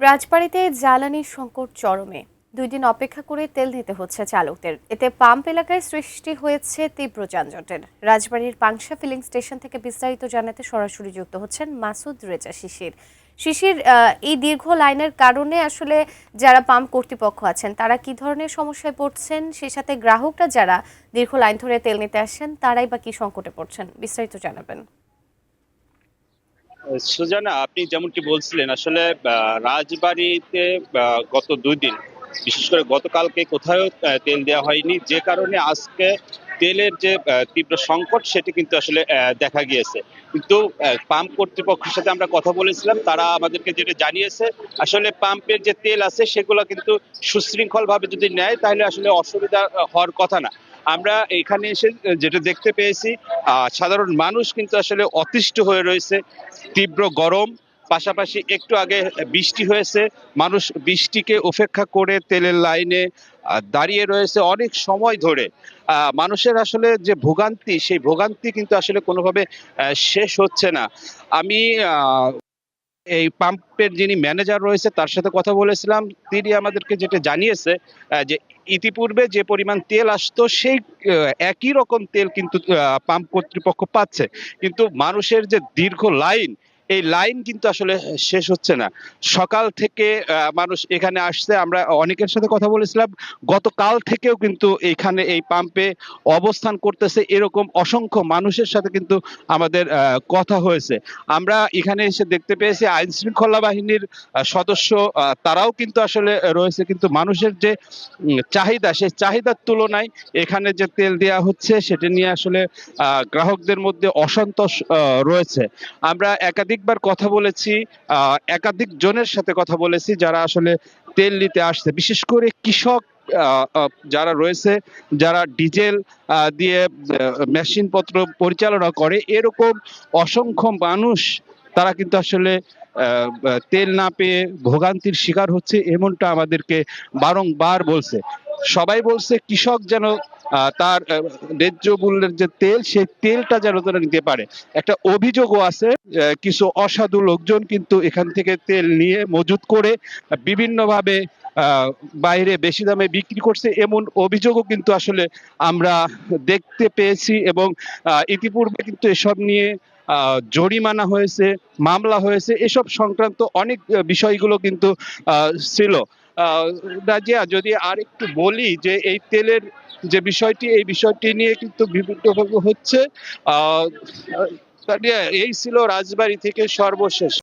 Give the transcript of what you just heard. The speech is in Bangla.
রাজবাড়ীতে জ্বালানি সংকট চরমে। 2 দিন অপেক্ষা করে তেল নিতে হচ্ছে চালকদের। এতে পাম্প এলাকায় সৃষ্টি হয়েছে তীব্র যানজটের। রাজবাড়ীর পাংশা ফিলিং স্টেশন থেকে বিস্তারিত জানাতে সরাসরি যুক্ত হচ্ছেন মাসুদ রেজা শিশির। শিশির, এই দীর্ঘ লাইনের কারণে আসলে যারা পাম্প কর্তৃপক্ষ আছেন তারা কি ধরনের সমস্যায় পড়ছেন, সেই সাথে গ্রাহকরা যারা দীর্ঘ লাইন ধরে তেল নিতে আসেন তারাই বা কি সংকটে পড়ছেন, বিস্তারিত জানাবেন। সুজানা, আপনি যেমনটি বলছিলেন আসলে রাজবাড়ীতে গত 2 দিন, বিশেষ করে গতকালকে কোথাও তেল দেওয়া হয়নি, যে কারণে আজকে তেলের যে তীব্র সংকট সেটি কিন্তু আসলে দেখা গিয়েছে। কিন্তু পাম্প কর্তৃপক্ষের সাথে আমরা কথা বলেছিলাম, তারা আমাদেরকে যেটা জানিয়েছে আসলে পাম্পের যে তেল আছে সেগুলো কিন্তু সুশৃঙ্খল ভাবে যদি নেয় তাহলে আসলে অসুবিধা হওয়ার কথা না। আমরা এখানে এসে যেটা দেখতে পেয়েছি, সাধারণ মানুষ কিন্তু আসলে অতিষ্ঠ হয়ে রয়েছে। তীব্র গরম, পাশাপাশি একটু আগে বৃষ্টি হয়েছে, মানুষ বৃষ্টিকে উপেক্ষা করে তেলের লাইনে দাঁড়িয়ে রয়েছে অনেক সময় ধরে। মানুষের আসলে যে ভোগান্তি, সেই ভোগান্তি কিন্তু আসলে কোনোভাবে শেষ হচ্ছে না। আমি এই পাম্পের যিনি ম্যানেজার রয়েছে তার সাথে কথা বলেছিলাম, তিনি আমাদেরকে যেটা জানিয়েছে যে ইতিপূর্বে যে পরিমাণ তেল আসতো সেই একই রকম তেল কিন্তু পাম্প কর্তৃপক্ষ পাচ্ছে, কিন্তু মানুষের যে দীর্ঘ লাইন, এই লাইন কিন্তু আসলে শেষ হচ্ছে না। সকাল থেকে মানুষ এখানে আসছে, আমরা অনেকের সাথে কথা বলেছিলাম, গতকাল থেকেও কিন্তু এখানে এই পাম্পে অবস্থান করতেছে এরকম অসংখ্য মানুষের সাথে কিন্তু আমাদের কথা হয়েছে। আমরা এখানে এসে দেখতে পেয়েছি আইন শৃঙ্খলা বাহিনীর সদস্য, তারাও কিন্তু আসলে রয়েছে, কিন্তু মানুষের যে চাহিদা, সেই চাহিদার তুলনায় এখানে যে তেল দেওয়া হচ্ছে সেটা নিয়ে আসলে গ্রাহকদের মধ্যে অসন্তোষ রয়েছে। আমরা একাধিকবার কথা বলেছি, একাধিক জনের সাথে কথা বলেছি যারা আসলে তেল নিতে আসছে, বিশেষ করে কৃষক যারা রয়েছে, যারা ডিজেল দিয়ে মেশিন পত্র পরিচালনা করে, এরকম অসংখ্য মানুষ তারা কিন্তু আসলে তেল না পেয়ে ভোগান্তির শিকার হচ্ছে, এমনটা আমাদেরকে বারংবার বলছে। সবাই বলছে কৃষক যেন তার ন্যায্য মূল্যের যে তেল, সেই তেলটা যেন তারা নিতে পারে। একটা অভিযোগও আছে, কিছু অসাধু লোকজন কিন্তু এখান থেকে তেল নিয়ে মজুত করে বিভিন্নভাবে বাইরে বেশি দামে বিক্রি করছে, এমন অভিযোগও কিন্তু আসলে আমরা দেখতে পেয়েছি। এবং ইতিপূর্বে কিন্তু এসব নিয়ে জরিমানা হয়েছে, মামলা হয়েছে, এসব সংক্রান্ত অনেক বিষয়গুলো কিন্তু ছিল। রাজিয়া, যদি আর একটু বলি যে এই তেলের যে বিষয়টি, এই বিষয়টি নিয়ে কিন্তু বিভিন্ন হচ্ছে। আহ এই ছিল রাজবাড়ী থেকে সর্বশেষ।